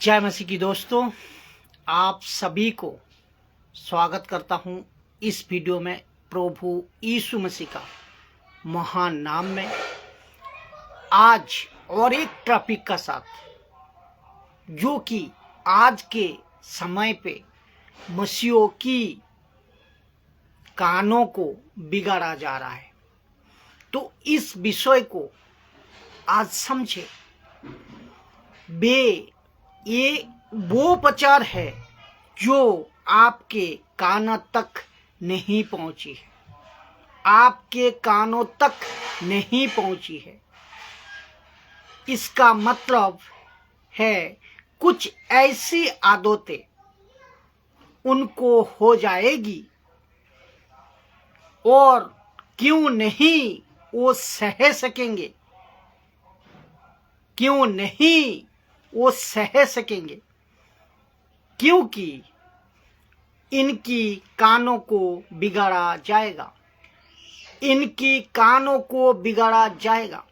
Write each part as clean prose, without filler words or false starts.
जय मसीह की दोस्तों, आप सभी को स्वागत करता हूं इस वीडियो में प्रभु यीशु मसीह का महान नाम में। आज और एक टॉपिक का साथ, जो कि आज के समय पे मसीहों की कानों को बिगाड़ा जा रहा है, तो इस विषय को आज समझे। ये वो प्रचार है जो आपके कानों तक नहीं पहुंची है, आपके कानों तक नहीं पहुंची है। इसका मतलब है कुछ ऐसी आदतें उनको हो जाएगी और क्यों नहीं वो सह सकेंगे, क्यों नहीं वो सह सकेंगे, क्योंकि इनकी कानों को बिगाड़ा जाएगा, इनकी कानों को बिगाड़ा जाएगा,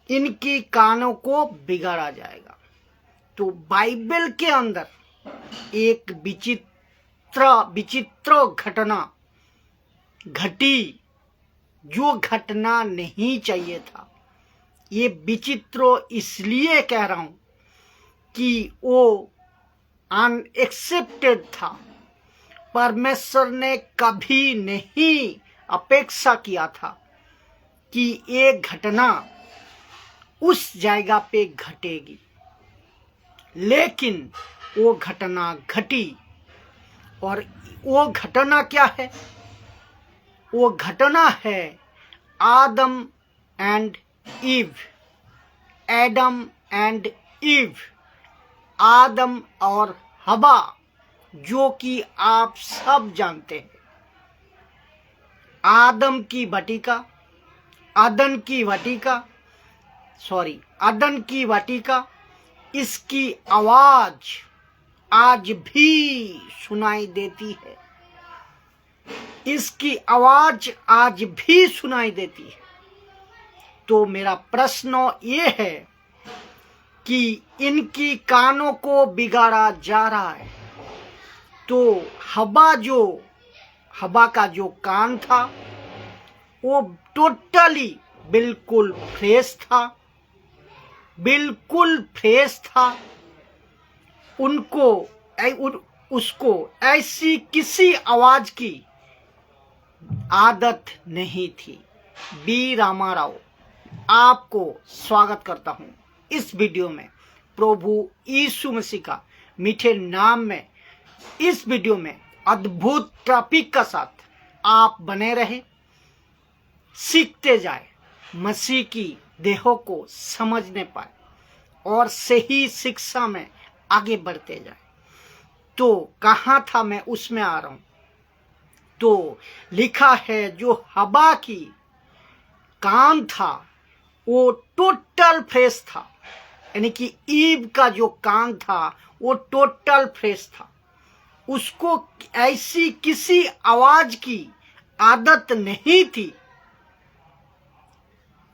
इनकी कानों को बिगाड़ा जाएगा। तो बाइबल के अंदर एक विचित्र घटना घटी, जो घटना नहीं चाहिए था। ये विचित्र इसलिए कह रहा हूं कि वो अनएक्सेप्टेड था। परमेश्वर ने कभी नहीं अपेक्षा किया था कि ये घटना उस जगह पे घटेगी, लेकिन वो घटना घटी। और वो घटना क्या है? वो घटना है आदम and Eve, Adam and Eve, आदम और हवा, जो कि आप सब जानते हैं। अदन की वाटिका, इसकी आवाज आज भी सुनाई देती है, इसकी आवाज आज भी सुनाई देती है। तो मेरा प्रश्न ये है कि इनकी कानों को बिगाड़ा जा रहा है। तो हवा का जो कान था वो टोटली बिल्कुल फ्रेश था। उसको ऐसी किसी आवाज की आदत नहीं थी। बी रामा राव आपको स्वागत करता हूं इस वीडियो में प्रभु यीशु मसीह का मीठे नाम में। इस वीडियो में अद्भुत टॉपिक का साथ आप बने रहे, सीखते जाए, मसीह की देहों को समझने पाए और सही शिक्षा में आगे बढ़ते जाए। तो कहाँ था मैं, उसमें आ रहा हूं। तो लिखा है जो हवा की कान था वो टोटल फ्रेश था, यानी कि ईव का जो कान था वो टोटल फ्रेश था। उसको ऐसी किसी आवाज की आदत नहीं थी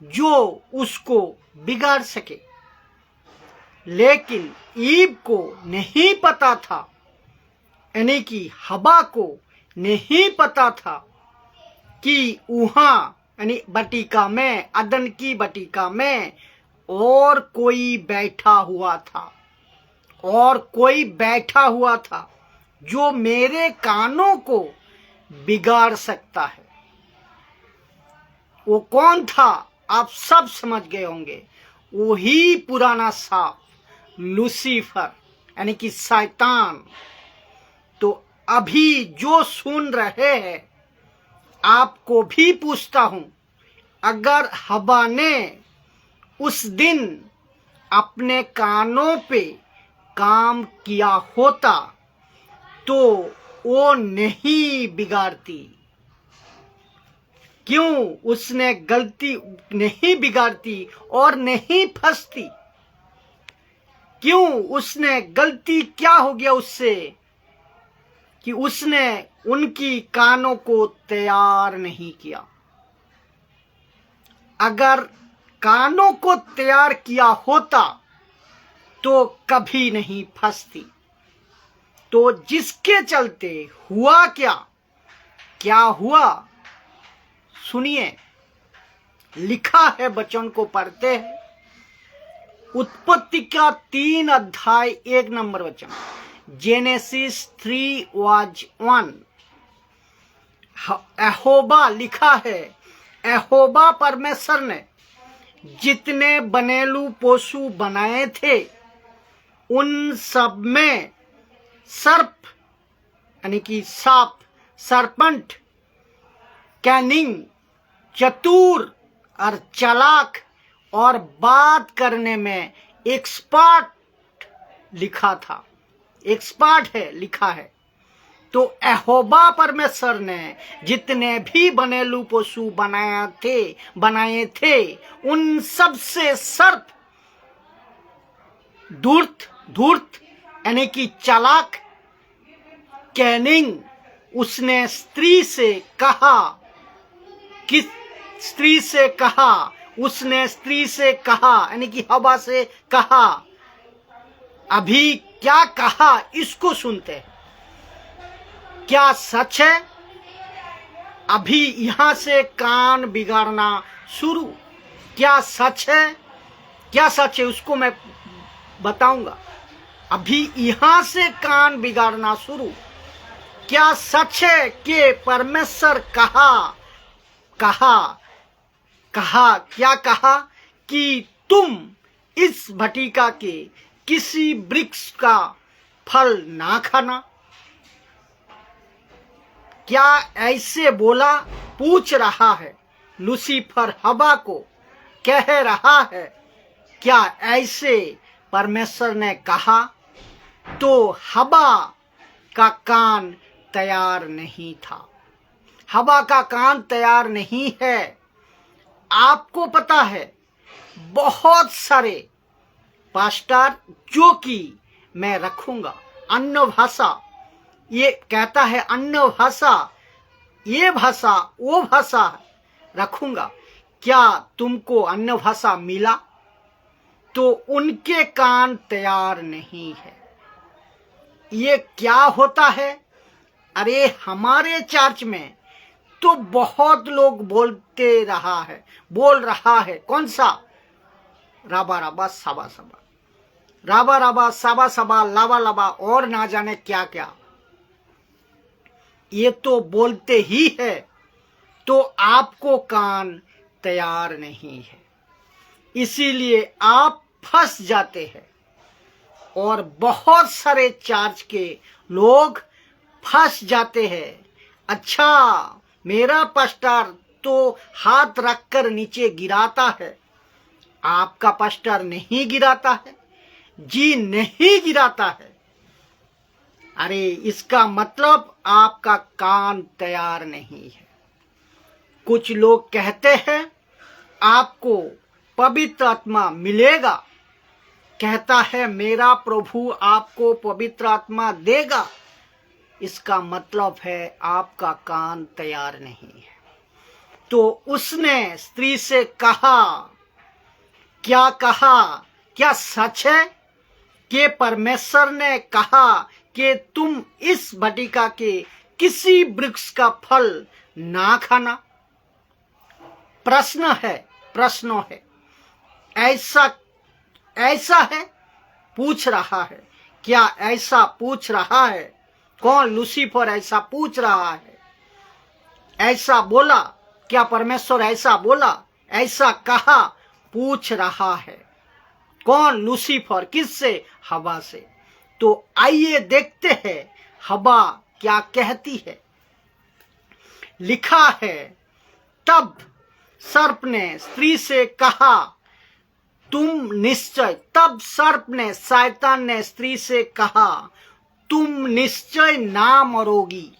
जो उसको बिगाड़ सके। लेकिन ईव को नहीं पता था, यानी कि हवा को नहीं पता था कि वहां, यानी बटिका में, अदन की बटिका में और कोई बैठा हुआ था जो मेरे कानों को बिगाड़ सकता है। वो कौन था? आप सब समझ गए होंगे। वही पुराना सांप लूसीफर, यानी कि शैतान। तो अभी जो सुन रहे हैं, आपको भी पूछता हूं, अगर हवा ने उस दिन अपने कानों पे काम किया होता तो वो नहीं बिगाड़ती। क्यों उसने गलती नहीं बिगाड़ती और नहीं फंसती? क्यों उसने गलती क्या हो गया उससे कि उसने उनकी कानों को तैयार नहीं किया? अगर कानों को तैयार किया होता तो कभी नहीं फंसती। तो जिसके चलते हुआ क्या हुआ, सुनिए। लिखा है, वचन को पढ़ते हैं। उत्पत्ति का 3 अध्याय 1 नंबर वचन, जेनेसिस 3:1। यहोवा, लिखा है, यहोवा परमेश्वर ने जितने बनेलू पशु बनाए थे उन सब में सर्प यानी कि सांप, सरपंट, कैनिंग, चतुर और चालाक और बात करने में एक्सपर्ट लिखा था। एक्सपर्ट है, लिखा है। तो यहोवा परमेश्वर ने जितने भी बनेलू पशु बनाए थे उन सब से सर्प, धूर्त यानी कि चालाक, कैनिंग, उसने स्त्री से कहा, किस स्त्री से कहा? उसने स्त्री से कहा यानी कि हवा से कहा। अभी क्या कहा, इसको सुनते हैं। क्या सच है? अभी यहां से कान बिगाड़ना शुरू। क्या सच है? क्या सच है उसको मैं बताऊंगा। अभी यहां से कान बिगाड़ना शुरू। क्या सच है कि परमेश्वर क्या कहा कि तुम इस भटिका के किसी वृक्ष का फल ना खाना? क्या ऐसे बोला? पूछ रहा है। लूसीफर हवा को कह रहा है, क्या ऐसे परमेश्वर ने कहा? तो हवा का कान तैयार नहीं था। हवा का कान तैयार नहीं है। आपको पता है, बहुत सारे पास्टर जो कि मैं रखूंगा, अन्य भाषा, ये कहता है अन्य भाषा, ये भाषा वो भाषा रखूंगा। क्या तुमको अन्य भाषा मिला? तो उनके कान तैयार नहीं है। ये क्या होता है? अरे हमारे चर्च में तो बहुत लोग बोल रहा है। कौन सा? राबा राबा साबा साबा, राबा राबा साबा साबा, लाबा लाबा और ना जाने क्या क्या। ये तो बोलते ही है। तो आपको कान तैयार नहीं है, इसीलिए आप फंस जाते हैं। और बहुत सारे चर्च के लोग फंस जाते हैं। अच्छा, मेरा पास्टर तो हाथ रखकर नीचे गिराता है, आपका पास्टर नहीं गिराता है जी, नहीं गिराता है। अरे इसका मतलब आपका कान तैयार नहीं है। कुछ लोग कहते हैं आपको पवित्र आत्मा मिलेगा, कहता है मेरा प्रभु आपको पवित्र आत्मा देगा। इसका मतलब है आपका कान तैयार नहीं है। तो उसने स्त्री से कहा, क्या कहा? क्या सच है कि परमेश्वर ने कहा कि तुम इस भटिका के किसी वृक्ष का फल ना खाना? प्रश्न है। ऐसा है, पूछ रहा है। क्या ऐसा पूछ रहा है? कौन? लूसीफर ऐसा पूछ रहा है। ऐसा बोला? क्या परमेश्वर ऐसा बोला, ऐसा कहा? पूछ रहा है। कौन? लूसीफर। किससे? हवा से। तो आइए देखते हैं हवा क्या कहती है। लिखा है, तब सर्प ने स्त्री से कहा, तुम निश्चय, तब सर्प ने, शैतान ने स्त्री से कहा, तुम निश्चय ना मरोगी,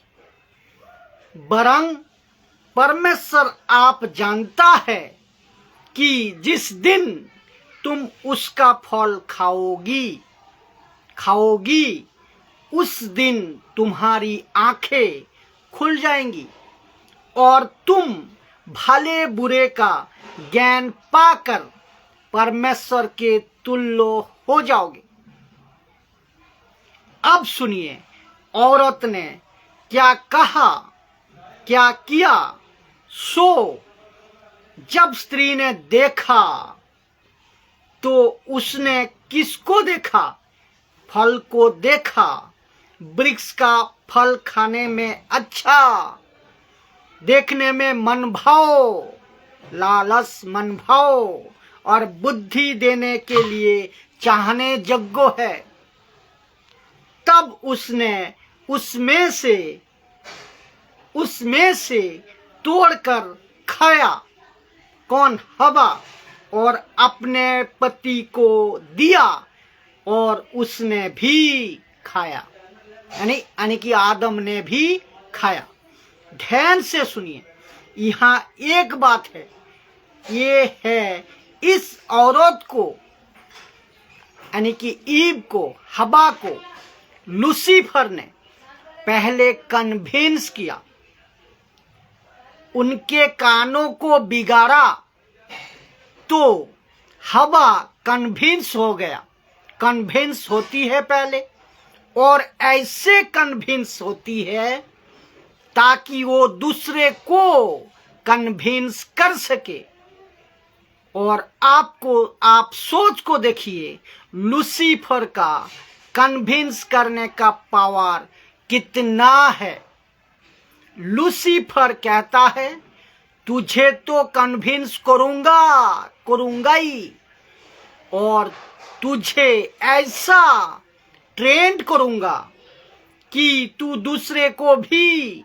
वरन परमेश्वर आप जानता है कि जिस दिन तुम उसका फल खाओगी उस दिन तुम्हारी आंखें खुल जाएंगी और तुम भले बुरे का ज्ञान पाकर परमेश्वर के तुल्य हो जाओगे। अब सुनिए औरत ने क्या कहा, क्या किया। सो जब स्त्री ने देखा तो उसने किसको देखा? फल को देखा। वृक्ष का फल खाने में अच्छा, देखने में मन भाव, लालस मन भाव और बुद्धि देने के लिए चाहने योग्य है। तब उसने उसमें से तोड़कर खाया। कौन? हवा। और अपने पति को दिया और उसने भी खाया, यानी कि आदम ने भी खाया। ध्यान से सुनिए, यहाँ एक बात है, ये है इस औरत को यानी कि ईव को, हवा को लूसीफर ने पहले कन्विंस किया, उनके कानों को बिगाड़ा तो हवा कन्विंस हो गया। कन्विंस होती है पहले, और ऐसे कन्विंस होती है ताकि वो दूसरे को कन्विंस कर सके। और आप सोच को देखिए, लूसीफर का कन्विंस करने का पावर कितना है। लूसीफर कहता है तुझे तो कन्विंस करूंगा ही, और तुझे ऐसा ट्रेंड करूंगा कि तू दूसरे को भी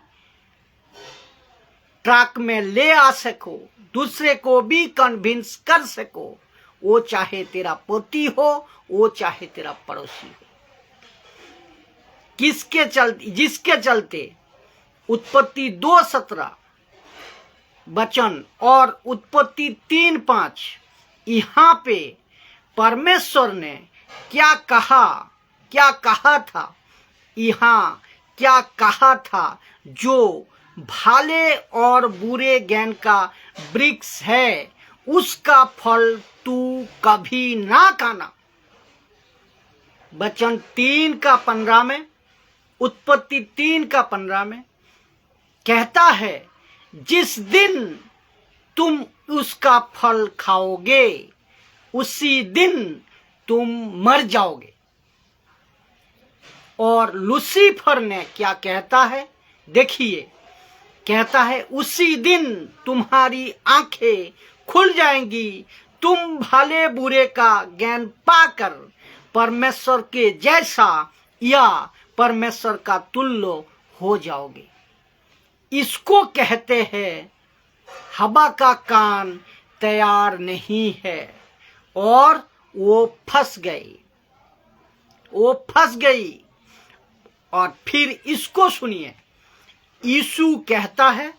ट्रैक में ले आ सको, दूसरे को भी कन्विंस कर सको, वो चाहे तेरा पति हो, वो चाहे तेरा पड़ोसी हो। जिसके चलते उत्पत्ति 2:17 वचन और उत्पत्ति 3:5 यहाँ पे परमेश्वर ने क्या कहा था, यहाँ क्या कहा था, जो भले और बुरे ज्ञान का वृक्ष है उसका फल तू कभी ना खाना। वचन 3:15 में, उत्पत्ति 3:15 में कहता है जिस दिन तुम उसका फल खाओगे उसी दिन तुम मर जाओगे। और लूसीफर ने क्या कहता है, देखिए, कहता है उसी दिन तुम्हारी आंखें खुल जाएंगी, तुम भले बुरे का ज्ञान पाकर परमेश्वर के जैसा या परमेश्वर का तुल्य हो जाओगे। इसको कहते हैं हवा का कान तैयार नहीं है और वो फंस गई। और फिर इसको सुनिए, यीशु कहता है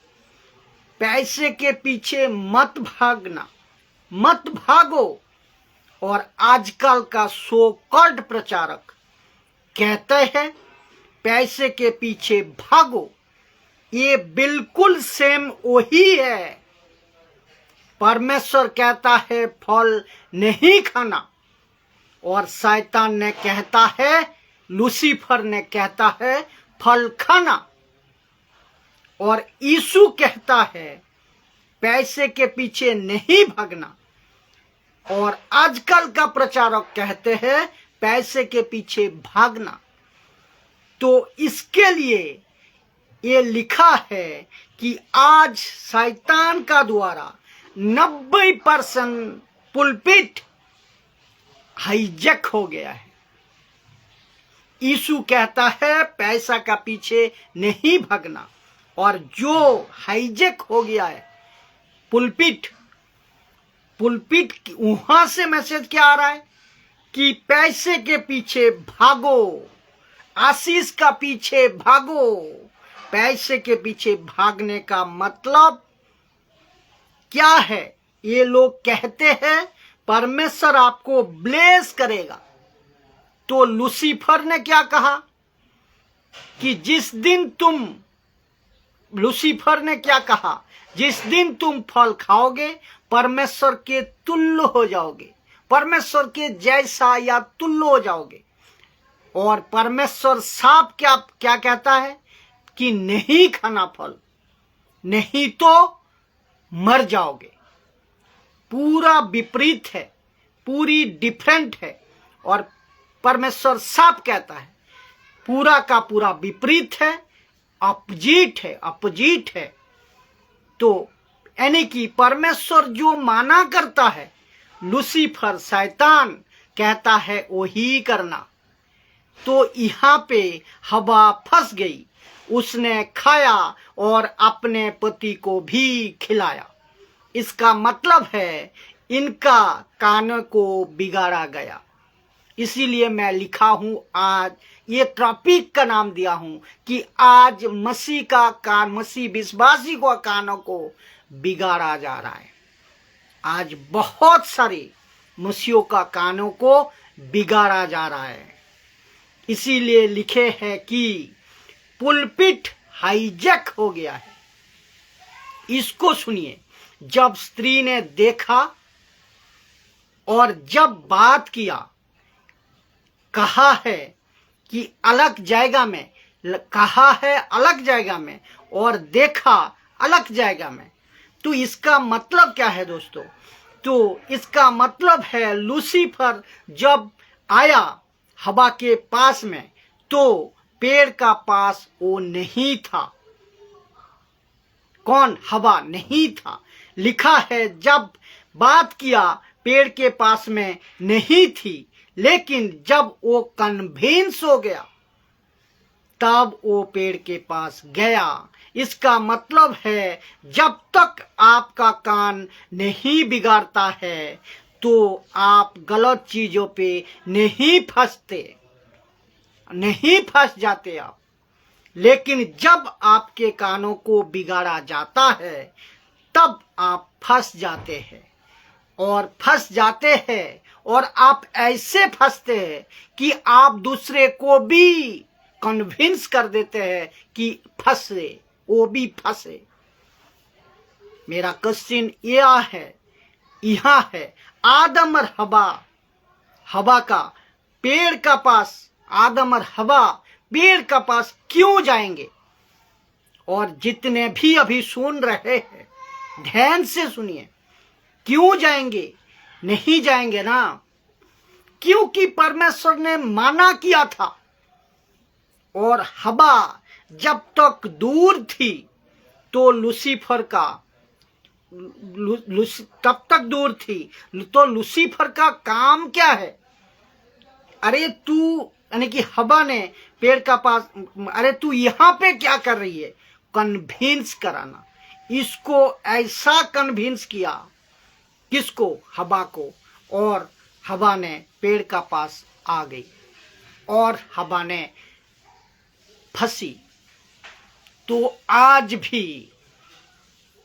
पैसे के पीछे मत भागो। और आजकल का सो कॉल्ड प्रचारक कहते हैं पैसे के पीछे भागो। ये बिल्कुल सेम वही है। परमेश्वर कहता है फल नहीं खाना, और शैतान ने कहता है, लूसीफर ने कहता है फल खाना। और यीशु कहता है पैसे के पीछे नहीं भागना, और आजकल का प्रचारक कहते हैं पैसे के पीछे भागना। तो इसके लिए ये लिखा है कि आज शैतान का द्वारा 90% पुलपिट हाईजैक हो गया है। यीशु कहता है पैसा का पीछे नहीं भागना, और जो हाईजैक हो गया है पुलपिट वहां से मैसेज क्या आ रहा है कि पैसे के पीछे भागो, आशीष का पीछे भागो। पैसे के पीछे भागने का मतलब क्या है? ये लोग कहते हैं परमेश्वर आपको ब्लेस करेगा। तो लूसीफर ने क्या कहा कि जिस दिन तुम फल खाओगे परमेश्वर के तुल्य हो जाओगे, परमेश्वर के जैसा या तुल्य हो जाओगे। और परमेश्वर साफ क्या क्या कहता है कि नहीं खाना फल, नहीं तो मर जाओगे। पूरा विपरीत है, पूरी डिफरेंट है। और परमेश्वर साफ कहता है पूरा का पूरा विपरीत है, अपोजिट है, अपोजिट है। तो यानी कि परमेश्वर जो माना करता है, लूसीफर शैतान कहता है वही करना। तो यहाँ पे हवा फंस गई, उसने खाया और अपने पति को भी खिलाया। इसका मतलब है इनका कान को बिगाड़ा गया। इसीलिए मैं लिखा हूं, आज ये टॉपिक का नाम दिया हूं कि आज मसीह का कान, मसीह विश्वासी को कानों को बिगाड़ा जा रहा है। आज बहुत सारे मसीहों का कानों को बिगाड़ा जा रहा है। इसीलिए लिखे है कि पुलपिट हाईजैक हो गया है। इसको सुनिए, जब स्त्री ने देखा और जब बात किया, कहा है कि अलग जगह में, कहा है अलग जगह में और देखा अलग जगह में। तो इसका मतलब क्या है दोस्तों? तो इसका मतलब है लूसीफर जब आया हवा के पास में तो पेड़ का पास वो नहीं था। कौन? हवा नहीं था। लिखा है जब बात किया पेड़ के पास में नहीं थी, लेकिन जब वो कन्विंस हो गया तब वो पेड़ के पास गया। इसका मतलब है जब तक आपका कान नहीं बिगाड़ता है तो आप गलत चीजों पे नहीं फंसते, नहीं फंस जाते आप। लेकिन जब आपके कानों को बिगाड़ा जाता है तब आप फंस जाते हैं, और फंस जाते हैं और आप ऐसे फंसते हैं कि आप दूसरे को भी कन्विंस कर देते हैं कि फंसे, वो भी फंसे। मेरा क्वेश्चन यह है, यहां है आदम और हवा, हवा का पेड़ का पास, आदम और हवा पेड़ का पास क्यों जाएंगे? और जितने भी अभी सुन रहे हैं ध्यान से सुनिए, क्यों जाएंगे? नहीं जाएंगे ना, क्योंकि परमेश्वर ने मना किया था। और हवा जब तक दूर थी तो लूसीफर का तब तक दूर थी, तो लूसीफर का काम क्या है? अरे तू, यानी कि हवा ने पेड़ का पास, अरे तू यहाँ पे क्या कर रही है? कन्विंस कराना। इसको ऐसा कन्विंस किया, किसको? हवा को। और हवा ने पेड़ का पास आ गई और हवा ने फंसी। तो आज भी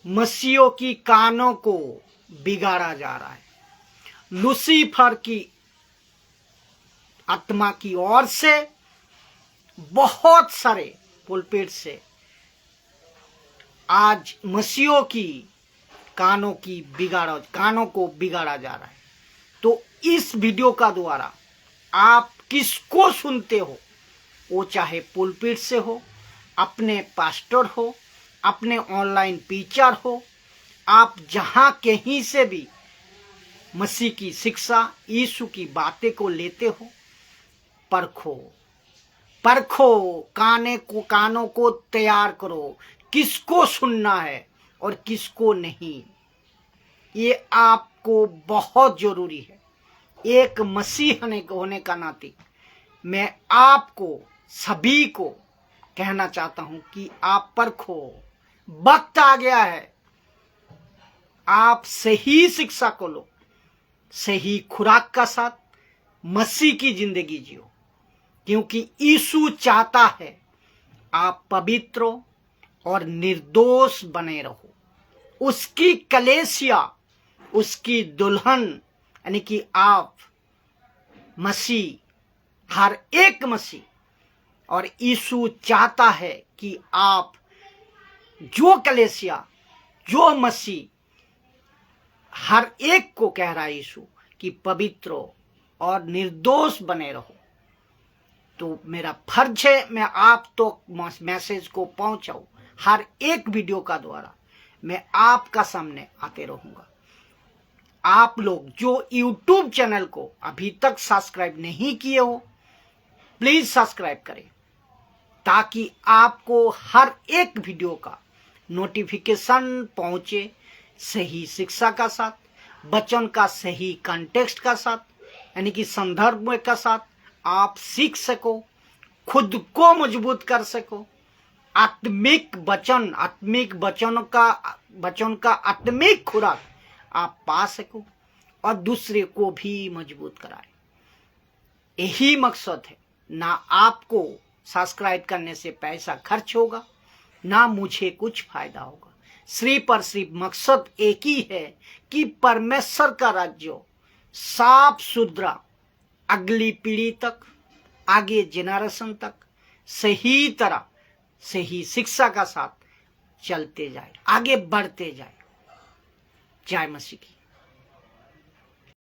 मसीहों की कानों को बिगाड़ा जा रहा है। लूसीफर की आत्मा की ओर से बहुत सारे पुलपिट से आज मसीहों की कानों को बिगाड़ा जा रहा है। तो इस वीडियो का द्वारा आप किसको सुनते हो, वो चाहे पुलपिट से हो, अपने पास्टर हो, अपने ऑनलाइन टीचर हो, आप जहां कहीं से भी मसीह की शिक्षा, यीशु की बातें को लेते हो, परखो, परखो, कानों को तैयार करो, किसको सुनना है और किसको नहीं। ये आपको बहुत जरूरी है। एक मसीह होने का नाते मैं आपको सभी को कहना चाहता हूं कि आप परखो, वक्त आ गया है। आप सही शिक्षा को लो, सही खुराक का साथ मसीह की जिंदगी जियो, क्योंकि यीशु चाहता है आप पवित्र और निर्दोष बने रहो। उसकी कलेसिया, उसकी दुल्हन, यानी कि आप मसीह, हर एक मसीह, और यीशु चाहता है कि आप जो कलेसिया, जो मसीह, हर एक को कह रहा है यीशु कि पवित्र और निर्दोष बने रहो। तो मेरा फर्ज है मैं आप तो मैसेज को पहुंचाऊं। हर एक वीडियो का द्वारा मैं आपका सामने आते रहूंगा। आप लोग जो YouTube चैनल को अभी तक सब्सक्राइब नहीं किए हो, प्लीज सब्सक्राइब करें ताकि आपको हर एक वीडियो का नोटिफिकेशन पहुंचे, सही शिक्षा का साथ, वचन का सही कॉन्टेक्स्ट का साथ, यानी कि संदर्भ के साथ आप सीख सको, खुद को मजबूत कर सको, आत्मिक वचन का आत्मिक खुराक आप पा सको और दूसरे को भी मजबूत कराए। यही मकसद है। ना आपको सब्सक्राइब करने से पैसा खर्च होगा, ना मुझे कुछ फायदा होगा। सिर्फ और सिर्फ मकसद एक ही है कि परमेश्वर का राज्य साफ सुथरा अगली पीढ़ी तक, आगे जेनरेशन तक सही तरह सही शिक्षा का साथ चलते जाए, आगे बढ़ते जाए। जय मसीह की।